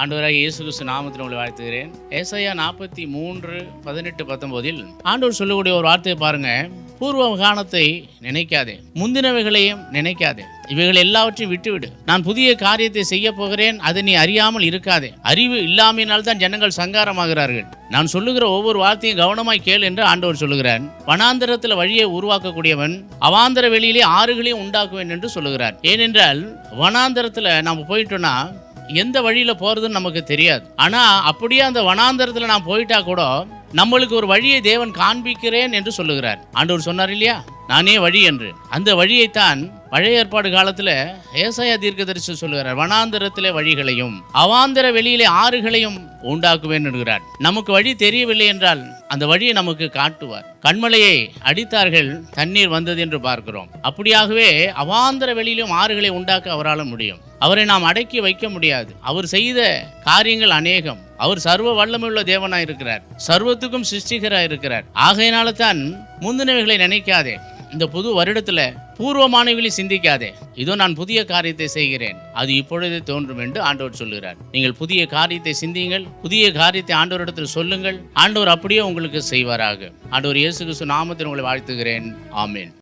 ஆண்டவராகிய இயேசு கிறிஸ்து நாமத்தில் உங்களை வாழ்த்துகிறேன். ஏசாயா 43:18-19 ஆண்டவர் சொல்லக்கூடிய ஒரு வார்த்தையை பாருங்க. பூர்வ காலத்தை நினைக்காதே, முந்தினவைகளையும் நினைக்காதே, இவைகள் எல்லாவற்றையும் விட்டுவிடு. நான் புதிய காரியத்தை செய்ய போகிறேன், அதை நீ அறியாமல் இருக்காதே. அறிவு இல்லாமையினால் தான் ஜனங்கள் சங்காரமாகிறார்கள். நான் சொல்லுகிற ஒவ்வொரு வார்த்தையும் கவனமாய் கேள் என்று ஆண்டவர் சொல்லுகிறார். வனாந்தரத்தில் வழியை உருவாக்கக்கூடியவன், அவாந்தர வெளியிலே ஆறுகளையும் உண்டாக்குவேன் என்று சொல்லுகிறார். ஏனென்றால் வனாந்தரத்தில் நாம் போயிட்டோம்னா எந்த வழியில போறதுன்னு நமக்கு தெரியாது. ஆனா அப்படியே அந்த வனாந்தரத்துல நான் போயிட்டா கூட நம்மளுக்கு ஒரு வழியை தேவன் காண்பிக்கிறேன் என்று சொல்லுகிறார். ஆண்டவர் சொன்னார் இல்லையா, நானே வழி என்று. அந்த வழியைத்தான் பழைய ஏற்பாடு காலத்துல ஏசாயா தீர்க்கதரிசி சொல்லுகிறார். வனாந்தரத்திலே வழிகளையும் அவாந்தர வெளியிலே ஆறுகளையும் உண்டாக்குவேன் என்கிறார். நமக்கு வழி தெரியவில்லை என்றால் அந்த வழியை நமக்கு காட்டுவார். கண்மலையை அடித்தார்கள், தண்ணீர் வந்தது என்று பார்க்கிறோம். அப்படியாகவே அவாந்தர வெளியிலும் ஆறுகளை உண்டாக்க அவரால் முடியும். அவரை நாம் அடக்கி வைக்க முடியாது. அவர் செய்த காரியங்கள் அநேகம். அவர் சர்வ வல்லமையுள்ள தேவனாய் இருக்கிறார், சர்வத்துக்கும் சிருஷ்டிகராய் இருக்கிறார். ஆகையினால தான் முந்தினவைகளை நினைக்காதே, இந்த புது வருடத்துல பூர்வமானவர்களை சிந்திக்காதே. இதோ நான் புதிய காரியத்தை செய்கிறேன், அது இப்பொழுதே தோன்றும் என்று ஆண்டவர் சொல்லுகிறார். நீங்கள் புதிய காரியத்தை சிந்தியுங்கள், புதிய காரியத்தை ஆண்டவரிடத்தில் சொல்லுங்கள். ஆண்டவர் அப்படியே உங்களுக்கு செய்வாராக. ஆண்டவர் இயேசு கிறிஸ்து நாமத்தில் உங்களை வாழ்த்துகிறேன். ஆமென்.